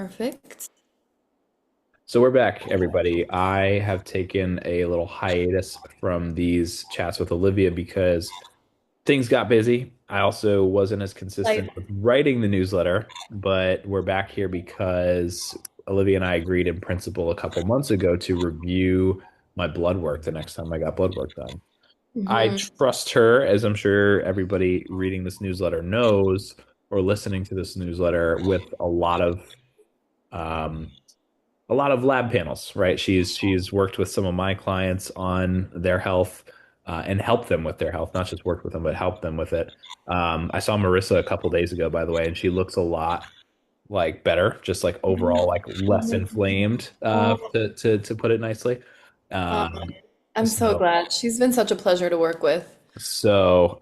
Perfect. So we're back, everybody. I have taken a little hiatus from these chats with Olivia because things got busy. I also wasn't as consistent Like, with writing the newsletter, but we're back here because Olivia and I agreed in principle a couple months ago to review my blood work the next time I got blood work done. I mhm, trust her, as I'm sure everybody reading this newsletter knows, or listening to this newsletter, with um, a lot of lab panels, right? She's worked with some of my clients on their health and helped them with their health, not just worked with them, but helped them with it. I saw Marissa a couple days ago, by the way, and she looks a lot like better, just like overall, like less mhm. inflamed, Oh, to put it nicely. oh, Um, I'm so so glad. She's been such a pleasure to work with.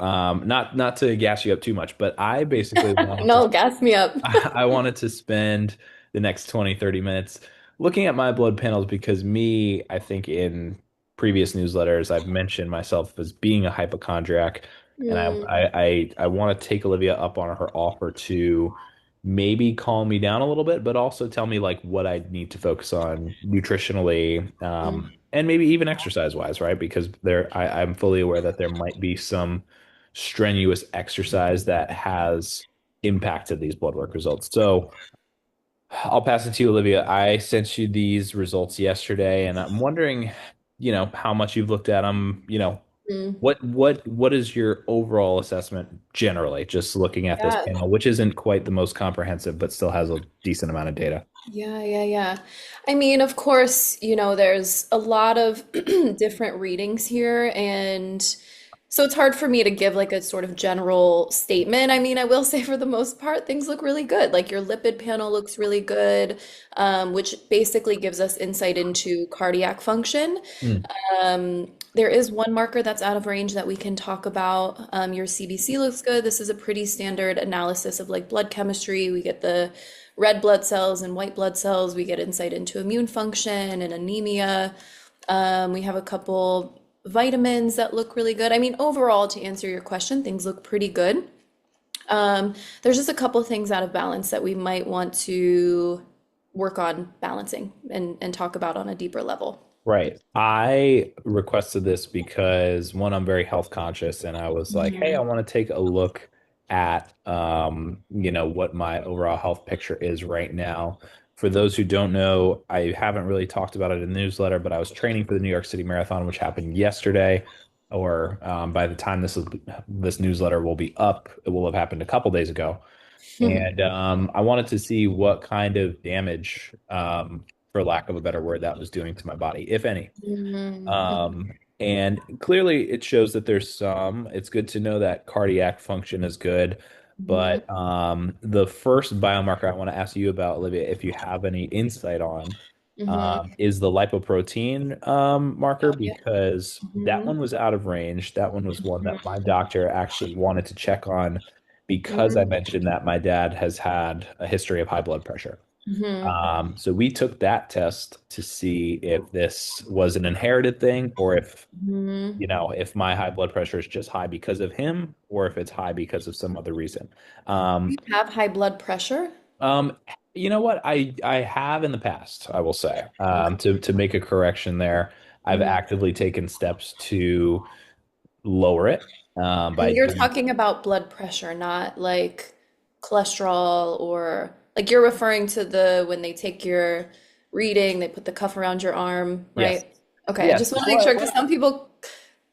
not to gas you up too much, but I basically wanted to No, gas me up. I wanted to spend the next 20, 30 minutes looking at my blood panels because I think in previous newsletters, I've mentioned myself as being a hypochondriac. And Mm, I want to take Olivia up on her offer to maybe calm me down a little bit, but also tell me like what I need to focus on nutritionally, mm. and maybe even exercise wise, right? Because I'm fully aware that there might be some strenuous exercise that has impacted these blood work results. So I'll pass it to you, Olivia. I sent you these results yesterday, and I'm wondering, how much you've looked at them. Mm. What is your overall assessment generally, just looking at this Yeah, panel, which isn't quite the most comprehensive, but still has a decent amount of data. yeah. I mean, of course, there's a lot of different readings here, and so it's hard for me to give like a sort of general statement. I mean, I will say for the most part, things look really good. Like your lipid panel looks really good, which basically gives us insight into cardiac function. Hmm. There is one marker that's out of range that we can talk about. Your CBC looks good. This is a pretty standard analysis of like blood chemistry. We get the red blood cells and white blood cells. We get insight into immune function and anemia. We have a couple vitamins that look really good. I mean, overall, to answer your question, things look pretty good. There's just a couple things out of balance that we might want to work on balancing and talk about on a deeper level. Right. I requested this because one, I'm very health conscious, and I was like, hey, I Mhm. want to take a look at what my overall health picture is right now. For those who don't know, I haven't really talked about it in the newsletter, but I was training for the New York City Marathon, which happened yesterday, or by the time this newsletter will be up, it will have happened a couple days ago. And I wanted to see what kind of damage, for lack of a better word, that was doing to my body, if any. Mhm. And clearly it shows that there's some. It's good to know that cardiac function is good. Mhm. But the first biomarker I want to ask you about, Olivia, if you have any insight on, Mhm. is the lipoprotein marker, Oh, yeah. because that Mhm. one was out of range. That one was one that my Mhm. doctor actually wanted to check on because I Mhm. mentioned that my dad has had a history of high blood pressure. Mhm. So we took that test to see if this was an inherited thing, or Mhm. if my high blood pressure is just high because of him, or if it's high because of some other reason. Um, You have high blood pressure? um, you know what? I have in the past, I will say, Okay. to make a correction there. I've Mhm. actively taken steps to lower it, by And you're doing. talking about blood pressure, not like cholesterol or like you're referring to the when they take your reading, they put the cuff around your arm, Yes, right? Okay, I yes. just want to make Well, sure because some people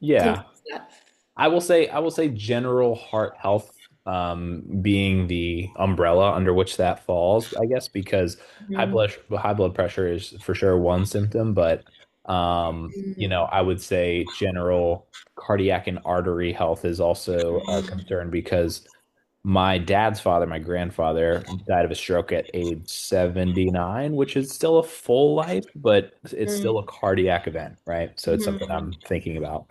yeah. confuse that. I will say general heart health, being the umbrella under which that falls, I guess, because Mhm. high blood pressure is for sure one symptom, but I would say general cardiac and artery health is also a Mhm. concern because my dad's father, my grandfather, died of a stroke at age 79, which is still a full life, but it's still a Mhm. cardiac event, right? So it's something Mhm. I'm thinking about.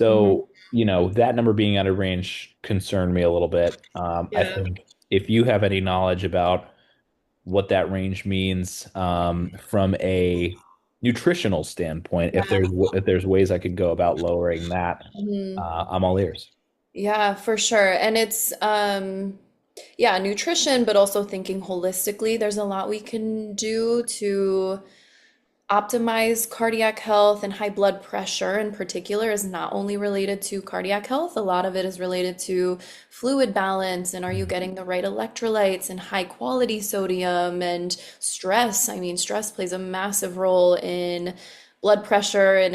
Mhm. So, that number being out of range concerned me a little bit. I Yeah. think if you have any knowledge about what that range means, from a nutritional standpoint, if there's ways I could go about lowering that, Mhm. I'm all ears. Yeah, for sure. And it's Yeah, nutrition, but also thinking holistically. There's a lot we can do to optimize cardiac health, and high blood pressure in particular is not only related to cardiac health, a lot of it is related to fluid balance and are you getting the right electrolytes and high quality sodium and stress. I mean, stress plays a massive role in blood pressure and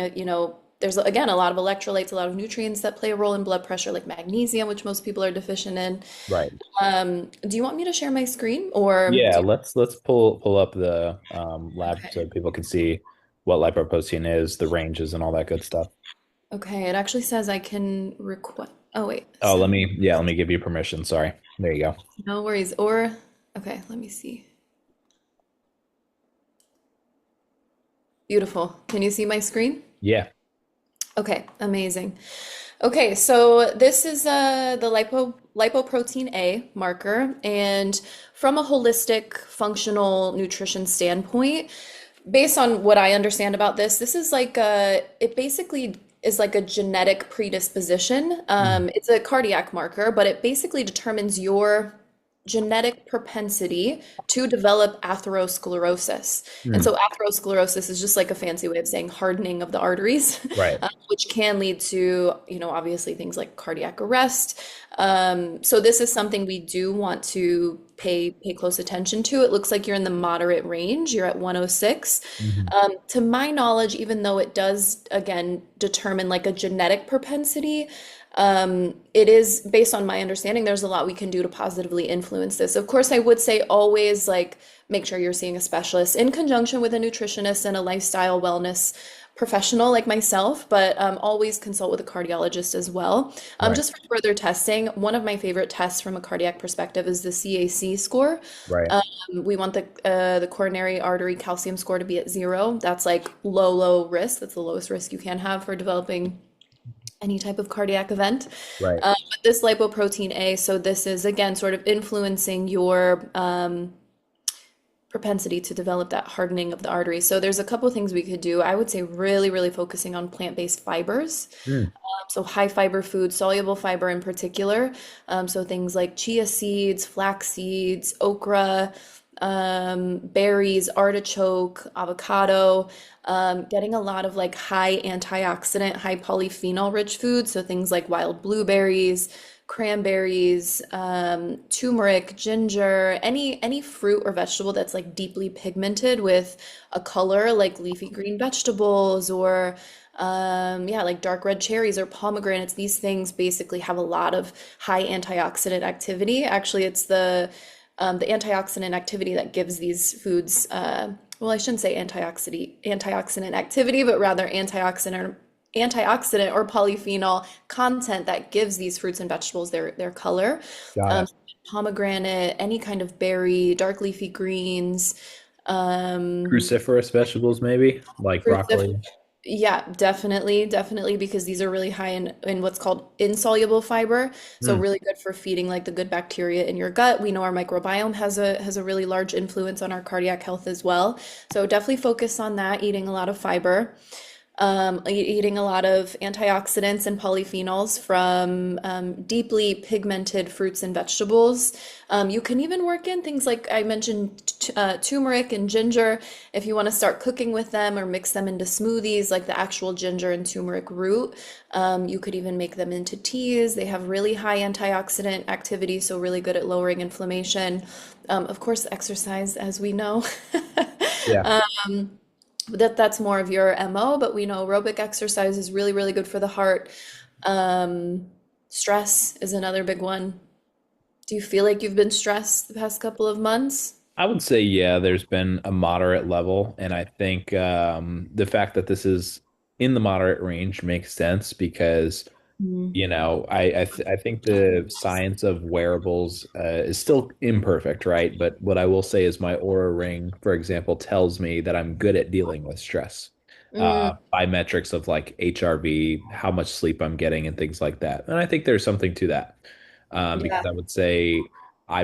there's again a lot of electrolytes, a lot of nutrients that play a role in blood pressure, like magnesium, which most people are deficient in. Right. Do you want me to share my screen or Yeah, do you? let's pull up the lab so Okay. people can see what lipoprotein is, the ranges, and all that good stuff. Okay, it actually says I can request. Oh, wait, Oh, send. let me give you permission. Sorry. There you go. No worries. Or, okay, let me see. Beautiful. Can you see my screen? Yeah. Okay, amazing. Okay, so this is the lipoprotein A marker, and from a holistic functional nutrition standpoint, based on what I understand about this, this is like it basically is like a genetic predisposition. Mm. It's a cardiac marker, but it basically determines your genetic propensity to develop atherosclerosis. And Mm. so atherosclerosis is just like a fancy way of saying hardening of the arteries, Right. which can lead to, obviously things like cardiac arrest. So this is something we do want to pay close attention to. It looks like you're in the moderate range. You're at 106. Mhm. To my knowledge, even though it does again determine like a genetic propensity, it is based on my understanding, there's a lot we can do to positively influence this. Of course, I would say always like make sure you're seeing a specialist in conjunction with a nutritionist and a lifestyle wellness professional like myself, but always consult with a cardiologist as well. Right. Just for further testing, one of my favorite tests from a cardiac perspective is the CAC score. Right. Um, we want the coronary artery calcium score to be at 0. That's like low risk. That's the lowest risk you can have for developing any type of cardiac event. Right. But this lipoprotein A, so this is again sort of influencing your propensity to develop that hardening of the arteries. So there's a couple of things we could do. I would say really focusing on plant-based fibers. Mm. So high fiber foods, soluble fiber in particular. So things like chia seeds, flax seeds, okra, berries, artichoke, avocado, getting a lot of like high antioxidant, high polyphenol rich foods. So things like wild blueberries, cranberries, turmeric, ginger, any fruit or vegetable that's like deeply pigmented with a color like leafy green vegetables or yeah, like dark red cherries or pomegranates. These things basically have a lot of high antioxidant activity. Actually, it's the antioxidant activity that gives these foods, well, I shouldn't say antioxidant activity, but rather antioxidant or polyphenol content that gives these fruits and vegetables their color. Got Um, it. Pomegranate, any kind of berry, dark leafy greens, um, Cruciferous vegetables, maybe like crucif broccoli. yeah, definitely, because these are really high in what's called insoluble fiber. So Mm. really good for feeding like the good bacteria in your gut. We know our microbiome has a really large influence on our cardiac health as well. So definitely focus on that, eating a lot of fiber, eating a lot of antioxidants and polyphenols from deeply pigmented fruits and vegetables. You can even work in things like I mentioned, turmeric and ginger. If you want to start cooking with them or mix them into smoothies, like the actual ginger and turmeric root, you could even make them into teas. They have really high antioxidant activity, so really good at lowering inflammation. Of course, exercise, as we know. Yeah. That's more of your MO, but we know aerobic exercise is really good for the heart. Um, Stress is another big one. Do you feel like you've been stressed the past couple of months? I would say, yeah, there's been a moderate level. And I think the fact that this is in the moderate range makes sense because Mm. I think the science of wearables is still imperfect, right? But what I will say is my Aura Ring, for example, tells me that I'm good at dealing with stress Mm, by metrics of like HRV, how much sleep I'm getting, and things like that. And I think there's something to that yeah. because I would say I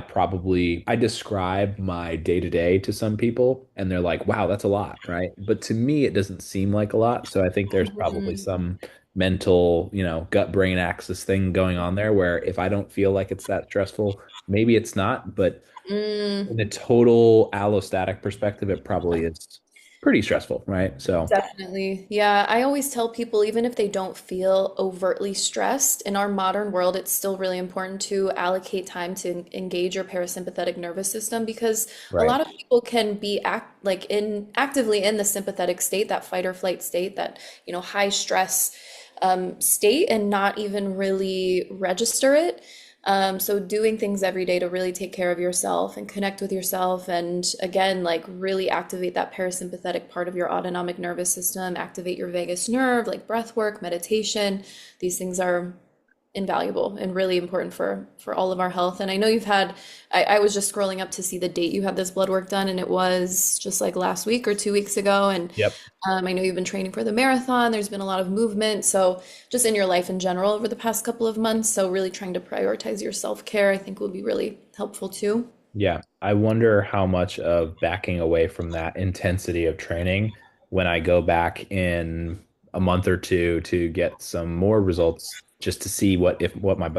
describe my day to day to some people, and they're like, "Wow, that's a lot," right? But to me, it doesn't seem like a lot. So I think there's probably Mhm. some mental, gut brain axis thing going on there where if I don't feel like it's that stressful, maybe it's not, but Mm. in the total allostatic perspective, it probably is pretty stressful, right? So, Definitely. Yeah, I always tell people, even if they don't feel overtly stressed, in our modern world, it's still really important to allocate time to engage your parasympathetic nervous system because a right. lot of people can be actively in the sympathetic state, that fight or flight state, that, high stress state and not even really register it. So doing things every day to really take care of yourself and connect with yourself and again, like really activate that parasympathetic part of your autonomic nervous system, activate your vagus nerve, like breath work, meditation. These things are invaluable and really important for all of our health. And I know you've had, I was just scrolling up to see the date you had this blood work done, and it was just like last week or 2 weeks ago. And Yep. I know you've been training for the marathon. There's been a lot of movement. So just in your life in general over the past couple of months. So really trying to prioritize your self-care, I think will be really helpful too. Yeah, I wonder how much of backing away from that intensity of training when I go back in a month or two to get some more results, just to see what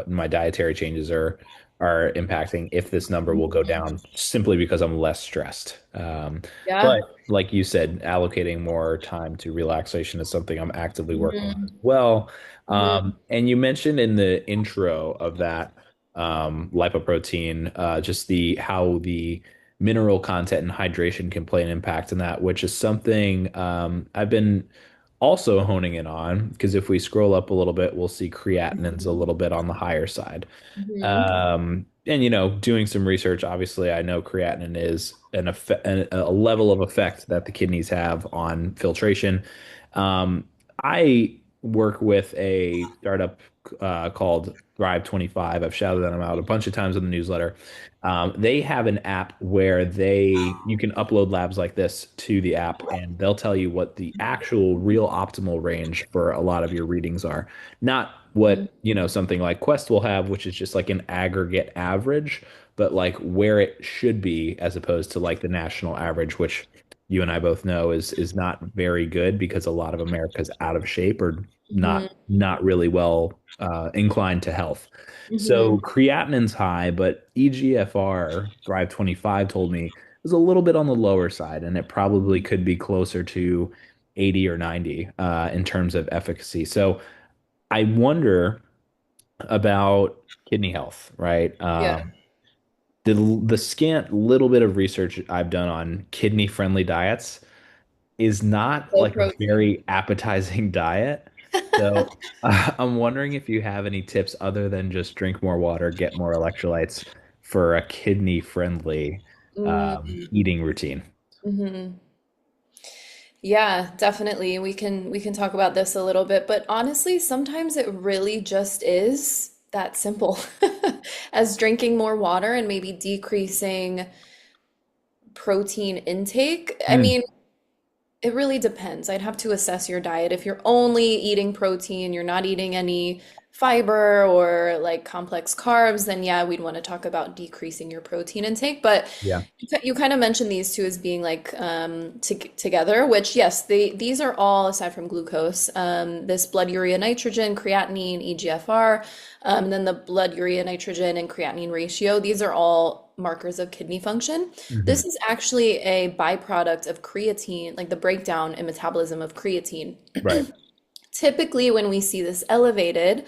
my dietary changes are impacting, if this number will go Mhm. down simply because I'm less stressed. Yeah. But like you said, allocating more time to relaxation is something I'm actively working on as Mhm. well. Mhm. And you mentioned in the intro of that lipoprotein, just the how the mineral content and hydration can play an impact in that, which is something I've been also honing in on because if we scroll up a little bit, we'll see creatinine's a little bit on the higher side. Mhm. And doing some research, obviously, I know creatinine is a level of effect that the kidneys have on filtration. Um, I work with a startup called Thrive 25. I've shouted them out a bunch of times in the newsletter. They have an app where you can upload labs like this to the app, and they'll tell you what the actual real optimal range for a lot of your readings are. Not Mhm. what, something like Quest will have, which is just like an aggregate average, but like where it should be as opposed to like the national average, which you and I both know is not very good because a lot of America's out of shape or Mhm. not really well inclined to health. So Mhm. creatinine's high, but EGFR, Thrive 25 told me, was a little bit on the lower side, and it probably could be closer to 80 or 90 in terms of efficacy. So I wonder about kidney health, right? Yeah. The scant little bit of research I've done on kidney friendly diets is not Low like a protein. very appetizing diet. So I'm wondering if you have any tips other than just drink more water, get more electrolytes for a kidney friendly eating routine. Mm-hmm. Yeah, definitely. We can talk about this a little bit, but honestly, sometimes it really just is that simple as drinking more water and maybe decreasing protein intake. I Mm, mean, it really depends. I'd have to assess your diet. If you're only eating protein, you're not eating any fiber or like complex carbs, then yeah, we'd want to talk about decreasing your protein intake. But yeah. you kind of mentioned these two as being like together, which yes, these are all aside from glucose. This blood urea nitrogen, creatinine, EGFR, and then the blood urea nitrogen and creatinine ratio. These are all markers of kidney function. Hmm. This is actually a byproduct of creatine, like the breakdown and metabolism of creatine. Right. Typically, when we see this elevated,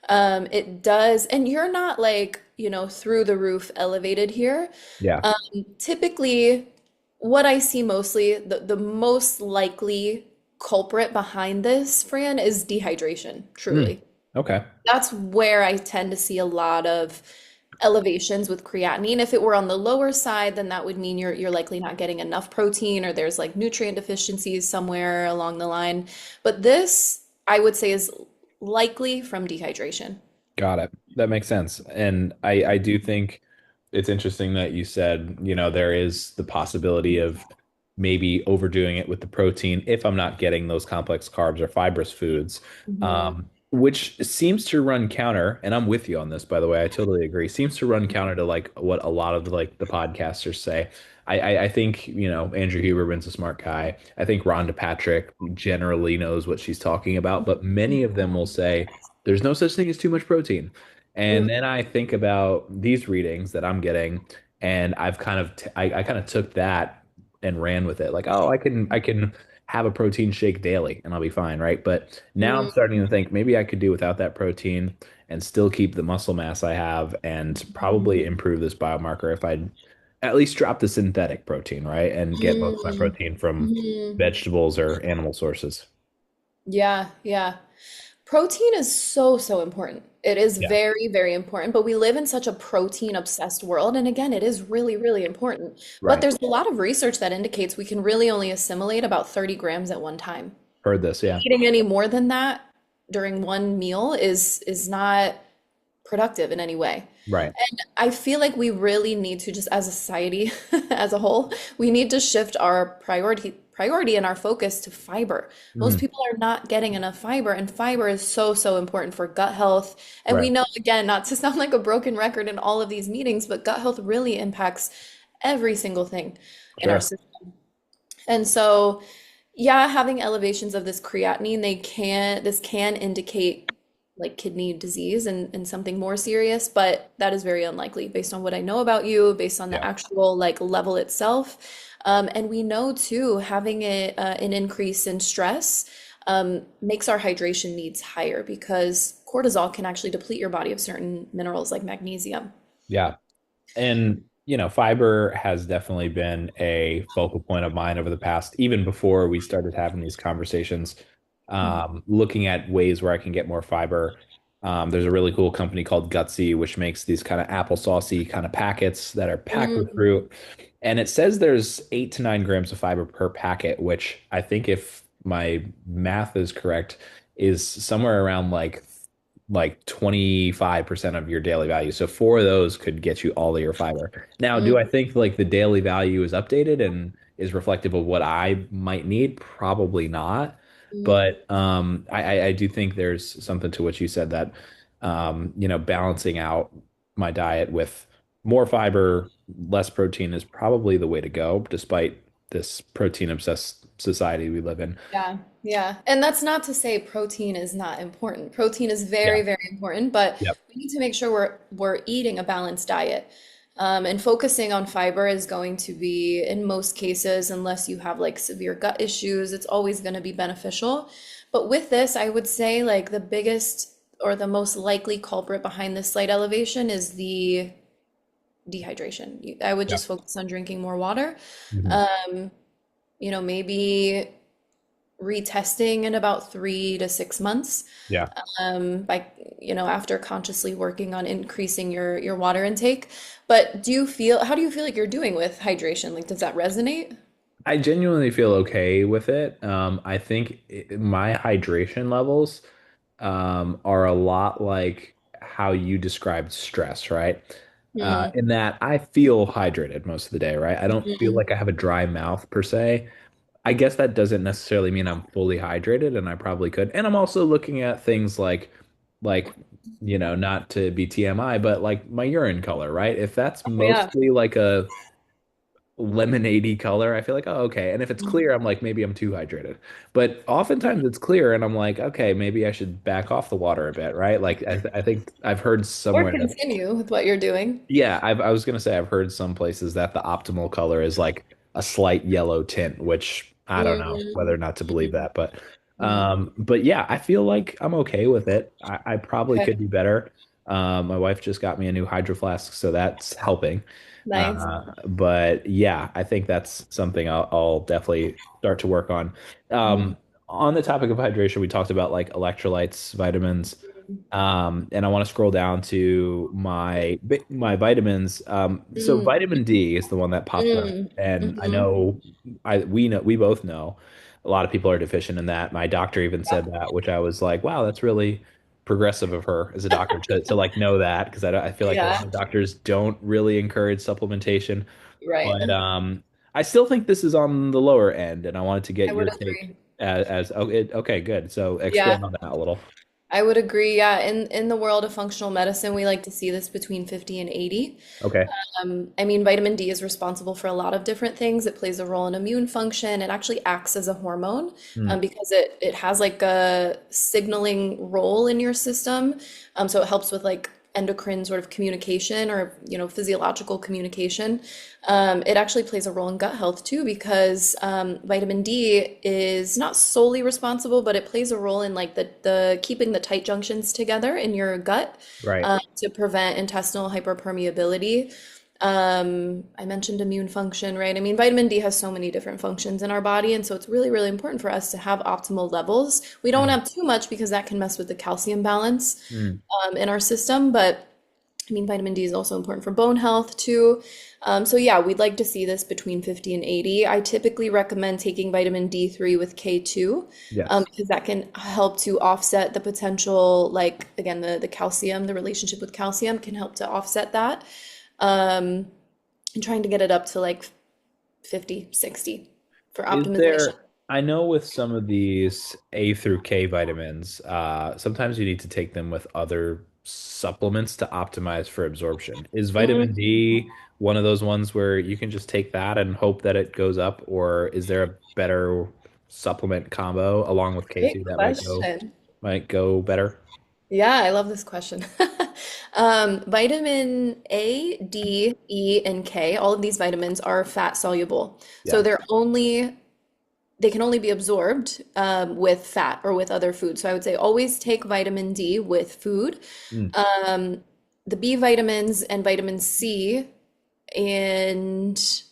it does, and you're not like, through the roof elevated here. Yeah. Typically, what I see mostly, the most likely culprit behind this, Fran, is dehydration, Mm, truly. okay. That's where I tend to see a lot of elevations with creatinine. If it were on the lower side, then that would mean you're likely not getting enough protein or there's like nutrient deficiencies somewhere along the line. But this, I would say, is likely from dehydration. Got it. That makes sense. And I do think it's interesting that you said, there is the possibility of maybe overdoing it with the protein if I'm not getting those complex carbs or fibrous foods, Hmm. which seems to run counter. And I'm with you on this, by the way. I totally agree. Seems to run counter to like what a lot of like the podcasters say. I think, Andrew Huberman's a smart guy. I think Rhonda Patrick generally knows what she's talking about, but many of them will say, there's no such thing as too much protein. And Mm, then I think about these readings that I'm getting, and I kind of took that and ran with it. Like, oh, I can have a protein shake daily and I'll be fine, right? But now I'm mm, starting to think maybe I could do without that protein and still keep the muscle mass I have and probably improve this biomarker if I at least drop the synthetic protein, right? And get most of my mm, protein from mm. vegetables or animal sources. Yeah, yeah. Protein is so, so important. It is Yeah. very, very important, but we live in such a protein obsessed world. And again, it is really, really important. But Right. there's a lot of research that indicates we can really only assimilate about 30 grams at one time. Heard this, yeah. Eating any more than that during one meal is not productive in any way. Right. And I feel like we really need to just as a society as a whole, we need to shift our priority and our focus to fiber. Most Mhm. people are not getting enough fiber, and fiber is so, so important for gut health. And we Right. know, again, not to sound like a broken record in all of these meetings, but gut health really impacts every single thing in our Sure. system. And so, yeah, having elevations of this creatinine, this can indicate like kidney disease and something more serious, but that is very unlikely based on what I know about you, based on the Yeah. actual like level itself. And we know too, having an increase in stress makes our hydration needs higher because cortisol can actually deplete your body of certain minerals like magnesium. Yeah. And, fiber has definitely been a focal point of mine over the past, even before we started having these conversations, looking at ways where I can get more fiber. There's a really cool company called Gutsy, which makes these kind of applesaucey kind of packets that are packed with Mm, fruit. And it says there's 8 to 9 grams of fiber per packet, which I think if my math is correct, is somewhere around like 25% of your daily value. So four of those could get you all of your fiber. Now, do I mm, think like the daily value is updated and is reflective of what I might need? Probably not. mm. But I do think there's something to what you said that balancing out my diet with more fiber, less protein is probably the way to go, despite this protein obsessed society we live in. Yeah, yeah. And that's not to say protein is not important. Protein is Yeah. very, very important, but Yep. we need to make sure we're eating a balanced diet. And focusing on fiber is going to be, in most cases, unless you have like severe gut issues, it's always going to be beneficial. But with this, I would say like the biggest or the most likely culprit behind this slight elevation is the dehydration. I would Yeah. just focus on drinking more water. Mhm. Um, maybe retesting in about 3 to 6 months Yeah. by after consciously working on increasing your water intake. But how do you feel like you're doing with hydration? Like, does that resonate? I genuinely feel okay with it. I think my hydration levels are a lot like how you described stress, right? Mm, In that I feel hydrated most of the day, right? I don't feel mm. like I have a dry mouth per se. I guess that doesn't necessarily mean I'm fully hydrated, and I probably could. And I'm also looking at things like, not to be TMI, but like my urine color, right? If that's Oh, yeah. mostly like a lemonade color, I feel like, oh, okay. And if it's clear, I'm like, maybe I'm too hydrated. But oftentimes it's clear, and I'm like, okay, maybe I should back off the water a bit, right? Like, I think I've heard Or somewhere that, continue with what you're doing. yeah, I was gonna say I've heard some places that the optimal color is like a slight yellow tint, which I don't know whether or Mm, not to believe that, mm. but yeah, I feel like I'm okay with it. I probably Okay, could do better. My wife just got me a new hydro flask, so that's helping. nice. But yeah, I think that's something I'll definitely start to work on. Mm, On the topic of hydration, we talked about like electrolytes, vitamins. And I want to scroll down to my vitamins. So mm, vitamin D is the one that pops up, mm, and I mhm. know we both know a lot of people are deficient in that. My doctor even said that, which I was like, wow, that's really progressive of her as a doctor to like know that because I feel like a lot Yeah, of doctors don't really encourage supplementation, right. but I still think this is on the lower end, and I wanted to I get would your take agree. as okay, good. So expand Yeah. on that a little. I would agree. Yeah, in the world of functional medicine, we like to see this between 50 and 80. Okay. I mean, vitamin D is responsible for a lot of different things. It plays a role in immune function. It actually acts as a hormone Hmm. because it has like a signaling role in your system. So it helps with like endocrine sort of communication or, physiological communication. It actually plays a role in gut health too, because vitamin D is not solely responsible, but it plays a role in like the keeping the tight junctions together in your gut Right. to prevent intestinal hyperpermeability. I mentioned immune function, right? I mean, vitamin D has so many different functions in our body, and so it's really, really important for us to have optimal levels. We don't Mm. have too much because that can mess with the calcium balance Mm. in our system, but I mean, vitamin D is also important for bone health too. So yeah, we'd like to see this between 50 and 80. I typically recommend taking vitamin D3 with K2 Yes. because that can help to offset the potential, like again, the calcium, the relationship with calcium can help to offset that. And trying to get it up to like 50, 60 for Is optimization. there, I know with some of these A through K vitamins, sometimes you need to take them with other supplements to optimize for absorption. Is vitamin Mm, D one of those ones where you can just take that and hope that it goes up, or is there a better supplement combo along with K2 great that question. might go better? Yeah, I love this question. Vitamin A, D, E, and K, all of these vitamins are fat soluble. So Yes. they can only be absorbed with fat or with other food. So I would say always take vitamin D with food. Mm, The B vitamins and vitamin C and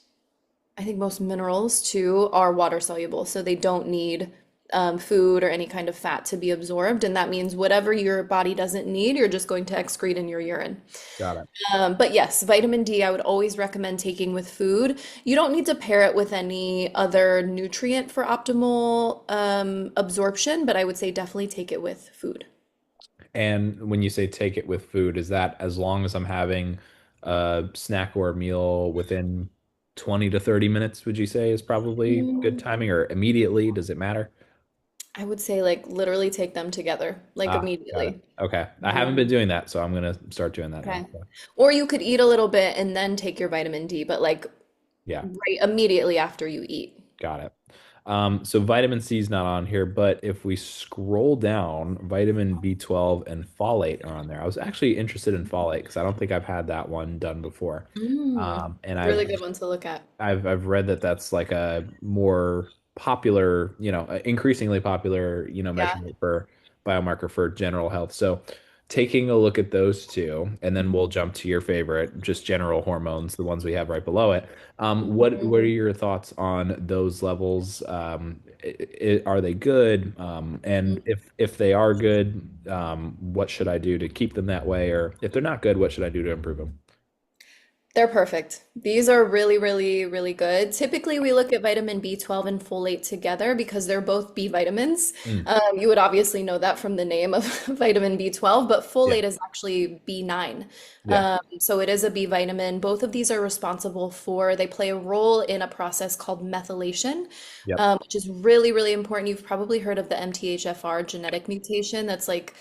I think most minerals too are water soluble, so they don't need food or any kind of fat to be absorbed. And that means whatever your body doesn't need, you're just going to excrete in your urine. got it. But yes, vitamin D, I would always recommend taking with food. You don't need to pair it with any other nutrient for optimal absorption, but I would say definitely take it with food. And when you say take it with food, is that as long as I'm having a snack or a meal within 20 to 30 minutes, would you say is probably good Mm, timing or immediately? Does it matter? I would say like literally take them together, like Ah, got it. immediately. Okay. I haven't Mhm. been doing that, so I'm gonna start doing that now. Okay. So, Or you could eat a little bit and then take your vitamin D, but like yeah, right immediately after you eat. got it. So vitamin C is not on here, but if we scroll down, vitamin B12 and folate are on there. I was actually interested in folate because I don't think I've had that one done before. And Really good one to look at. I've read that that's like a more popular, increasingly popular, Yeah. measurement for biomarker for general health. So taking a look at those two, and then we'll jump to your favorite, just general hormones, the ones we have right below it. What are Mhm. your thoughts on those levels? Are they good? And if they are good, what should I do to keep them that way? Or if they're not good, what should I do to improve them? They're perfect. These are really, really, really good. Typically, we look at vitamin B12 and folate together because they're both B vitamins. Mm, You would obviously know that from the name of vitamin B12, but yeah, folate is actually B9. yeah, So it is a B vitamin. Both of these are responsible for, they play a role in a process called methylation, yep, which is really, really important. You've probably heard of the MTHFR genetic mutation that's like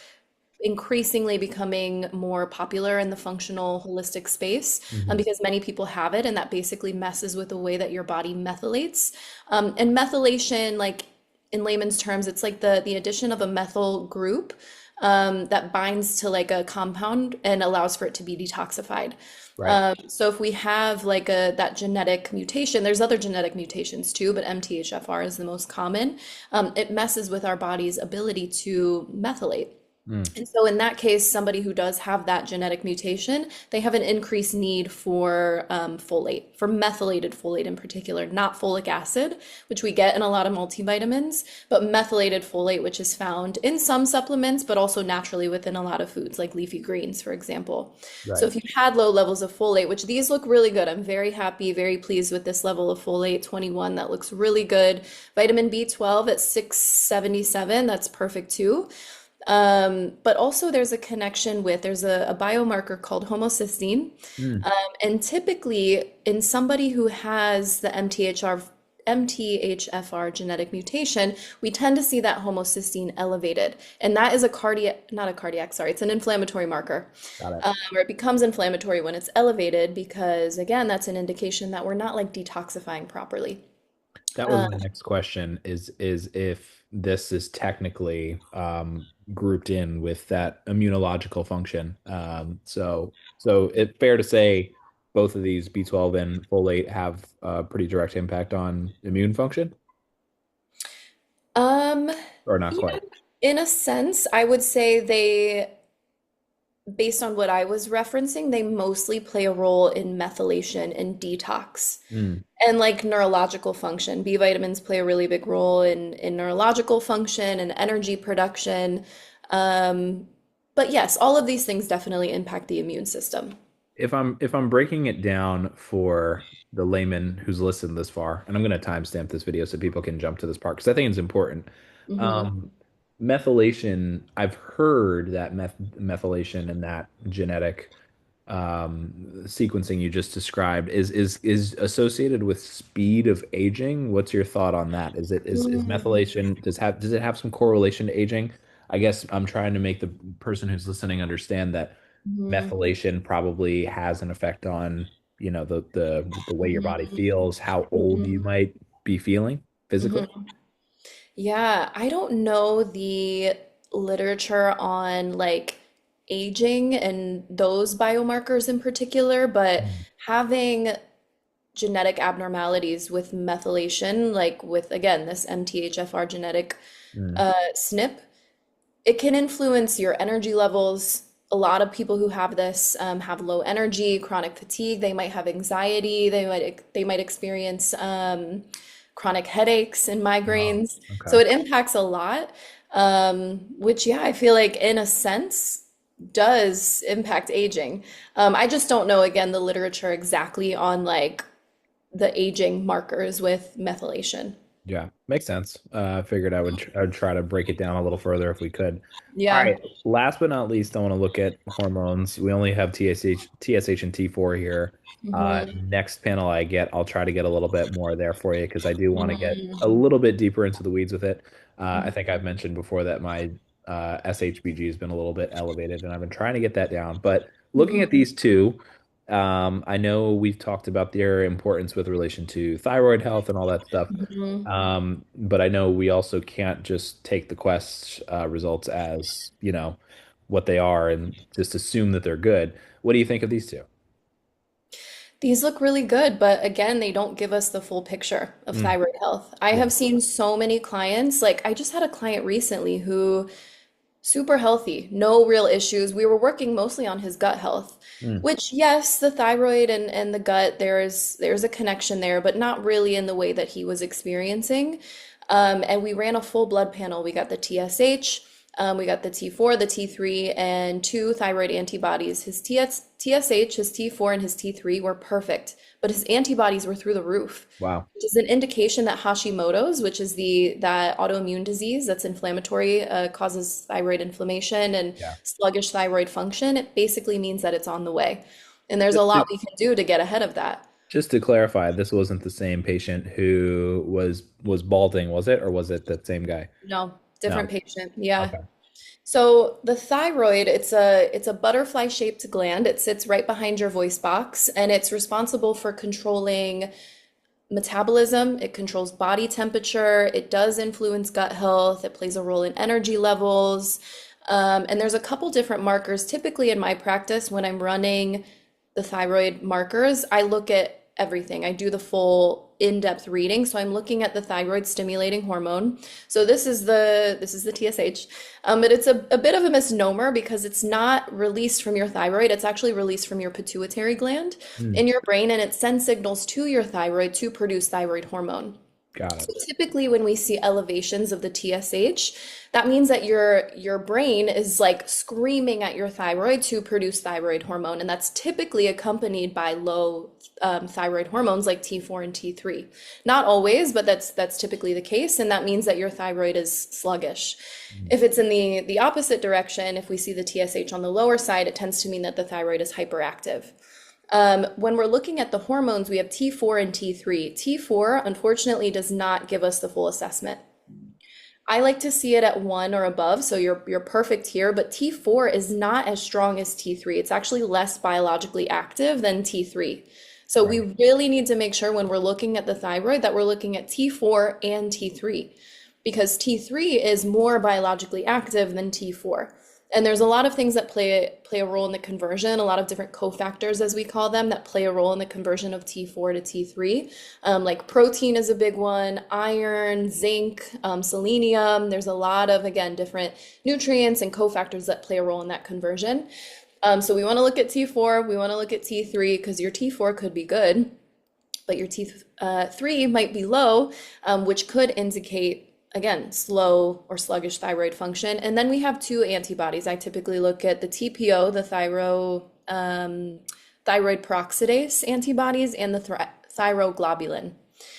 increasingly becoming more popular in the functional holistic space hmm, because many people have it, and that basically messes with the way that your body methylates. And methylation, like in layman's terms, it's like the addition of a methyl group that binds to like a compound and allows for it to be detoxified. right. So if we have like a that genetic mutation, there's other genetic mutations too, but MTHFR is the most common. It messes with our body's ability to methylate. Mm, And so in that case, somebody who does have that genetic mutation, they have an increased need for folate, for methylated folate in particular, not folic acid, which we get in a lot of multivitamins, but methylated folate, which is found in some supplements, but also naturally within a lot of foods, like leafy greens, for example. So right. if you had low levels of folate, which these look really good, I'm very happy, very pleased with this level of folate, 21, that looks really good. Vitamin B12 at 677, that's perfect too. But also there's a connection with, there's a biomarker called homocysteine. Mm, And typically in somebody who has the MTHFR genetic mutation, we tend to see that homocysteine elevated. And that is a cardiac, not a cardiac, sorry, it's an inflammatory marker. got it. Or it becomes inflammatory when it's elevated because, again, that's an indication that we're not like detoxifying properly. That was my next question is if this is technically grouped in with that immunological function. So it's fair to say both of these B12 and folate have a pretty direct impact on immune function, Um, or not yeah, quite. in a sense, I would say they, based on what I was referencing, they mostly play a role in methylation and detox Mm. and like neurological function. B vitamins play a really big role in neurological function and energy production. Um, but yes, all of these things definitely impact the immune system. If I'm breaking it down for the layman who's listened this far, and I'm going to timestamp this video so people can jump to this part because I think it's important. Hmm. Um, Methylation, I've heard that methylation and that genetic sequencing you just described is associated with speed of aging. What's your thought on that? Is methylation does it have some correlation to aging? I guess I'm trying to make the person who's listening understand that Hmm. methylation probably has an effect on, the way your body feels, how old you Hmm. might be feeling physically. Hmm. Yeah, I don't know the literature on like aging and those biomarkers in particular, but Mm, having genetic abnormalities with methylation, like with again this MTHFR genetic mm, SNP, it can influence your energy levels. A lot of people who have this have low energy, chronic fatigue. They might have anxiety. They might experience chronic headaches and oh, migraines. So okay. it impacts a lot, which yeah, I feel like in a sense does impact aging. I just don't know again the literature exactly on like the aging markers with methylation. Yeah, makes sense. I figured I would try to break it down a little further if we could. All Yeah. right. Last but not least, I want to look at hormones. We only have TSH and T4 here. Hmm. Next panel I get, I'll try to get a little bit more there for you because I do want to get a Hmm. little bit deeper into the weeds with it. I think I've mentioned before that my SHBG has been a little bit elevated, and I've been trying to get that down. But looking at Hmm. these two, I know we've talked about their importance with relation to thyroid health and all that stuff. Hmm. But I know we also can't just take the quest results as, what they are and just assume that they're good. What do you think of these two? These look really good, but again, they don't give us the full picture of Mm, thyroid health. I yeah. have seen so many clients, like I just had a client recently who super healthy, no real issues. We were working mostly on his gut health, Mm, which yes, the thyroid and the gut, there's a connection there, but not really in the way that he was experiencing. And we ran a full blood panel. We got the TSH, we got the T4, the T3, and two thyroid antibodies. His TSH, his T4, and his T3 were perfect, but his antibodies were through the roof, wow. which is an indication that Hashimoto's, which is the that autoimmune disease that's inflammatory, causes thyroid inflammation and Yeah. sluggish thyroid function. It basically means that it's on the way, and there's a Just to, lot we can do to get ahead of that. just to clarify, this wasn't the same patient who was balding, was it? Or was it that same guy? No, No. different patient. Yeah. Okay. So the thyroid, it's a butterfly shaped gland. It sits right behind your voice box and it's responsible for controlling metabolism. It controls body temperature. It does influence gut health. It plays a role in energy levels. And there's a couple different markers. Typically in my practice, when I'm running the thyroid markers, I look at everything. I do the full in-depth reading. So I'm looking at the thyroid stimulating hormone. So this is the TSH. But it's a bit of a misnomer because it's not released from your thyroid. It's actually released from your pituitary gland Mm, in your brain, and it sends signals to your thyroid to produce thyroid hormone. got So it. typically when we see elevations of the TSH, that means that your brain is like screaming at your thyroid to produce thyroid hormone, and that's typically accompanied by low thyroid hormones like T4 and T3. Not always, but that's typically the case, and that means that your thyroid is sluggish. Mm, If it's in the opposite direction, if we see the TSH on the lower side, it tends to mean that the thyroid is hyperactive. When we're looking at the hormones, we have T4 and T3. T4, unfortunately, does not give us the full assessment. I like to see it at 1 or above, so you're perfect here, but T4 is not as strong as T3. It's actually less biologically active than T3. So we right. really need to make sure when we're looking at the thyroid that we're looking at T4 and T3. because T3 is more biologically active than T4. And there's a lot of things that play a role in the conversion, a lot of different cofactors, as we call them, that play a role in the conversion of T4 to T3. Like protein is a big one, iron, zinc, selenium. There's a lot of, again, different nutrients and cofactors that play a role in that conversion. So we want to look at T4, we want to look at T3 because your T4 could be good, but your T3 might be low, which could indicate, again, slow or sluggish thyroid function. And then we have two antibodies. I typically look at the TPO, the thyroid peroxidase antibodies, and the thyroglobulin.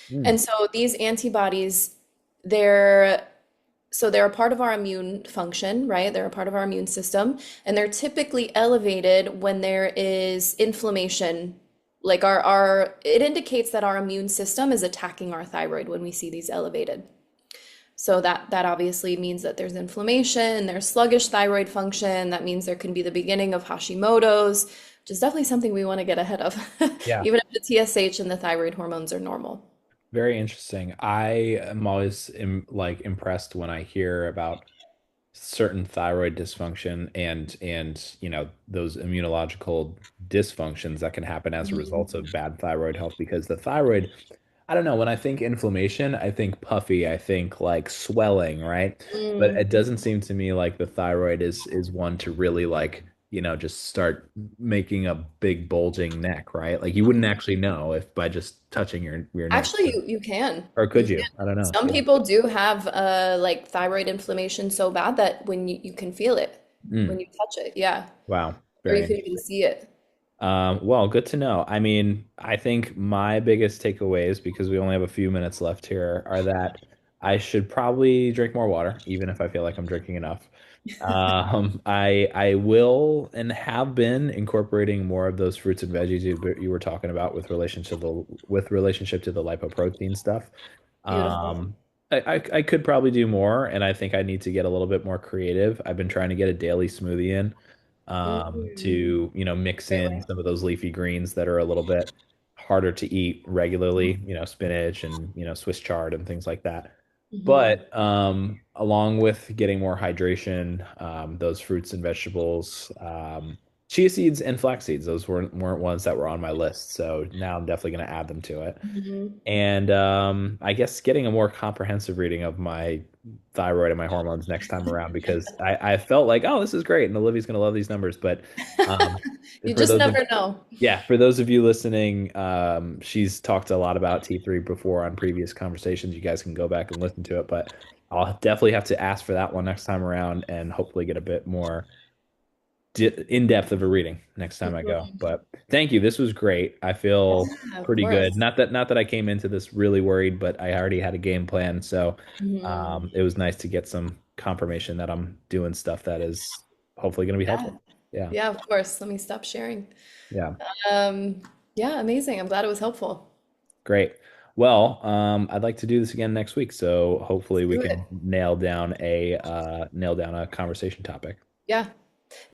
Hmm. And so these antibodies, they're they're a part of our immune function, right? They're a part of our immune system, and they're typically elevated when there is inflammation. Like our it indicates that our immune system is attacking our thyroid when we see these elevated. So that obviously means that there's inflammation, there's sluggish thyroid function. That means there can be the beginning of Hashimoto's, which is definitely something we want to get ahead of, Yeah. even if the TSH and the thyroid hormones are normal. Very interesting. I am always like impressed when I hear about certain thyroid dysfunction and those immunological dysfunctions that can happen as a result Mhm. of bad thyroid health because the thyroid, I don't know, when I think inflammation, I think puffy, I think like swelling, right? But Mm. it doesn't seem to me like the thyroid is one to really like, just start making a big bulging neck, right? Like you wouldn't actually know if by just touching your neck. Actually, you can. Or You could can. you? I don't know. Some Yeah. people do have like thyroid inflammation so bad that when you can feel it when Mm, you touch it, yeah, wow. or Very you can even interesting. see it. Well, good to know. I mean, I think my biggest takeaways, because we only have a few minutes left here, are that I should probably drink more water, even if I feel like I'm drinking enough. I will and have been incorporating more of those fruits and veggies you were talking about with relationship to the lipoprotein stuff. Beautiful. Um, I could probably do more, and I think I need to get a little bit more creative. I've been trying to get a daily smoothie in, Mm, to, mix great in way. some of those leafy greens that are a little bit harder to eat regularly, spinach and, Swiss chard and things like that. Hmm. But along with getting more hydration, those fruits and vegetables, chia seeds and flax seeds, those weren't ones that were on my list. So now I'm definitely going to add them to it. Hmm. And I guess getting a more comprehensive reading of my thyroid and my hormones next time around because I felt like, oh, this is great, and Olivia's going to love these numbers. But um, You for just those of never know. yeah, for those of you listening, she's talked a lot about T3 before on previous conversations. You guys can go back and listen to it, but I'll definitely have to ask for that one next time around and hopefully get a bit more in depth of a reading next time I go. Mhm. But thank you. This was great. I feel Yeah, of pretty good. course. Not that I came into this really worried, but I already had a game plan. So Hmm. it was nice to get some confirmation that I'm doing stuff that is hopefully going to be Yeah, helpful. Yeah. yeah, of course. Let me stop sharing. Yeah. Um, yeah, amazing. I'm glad it was helpful. Great. Well, I'd like to do this again next week. So hopefully Let's we do can it. nail down a conversation topic. Yeah.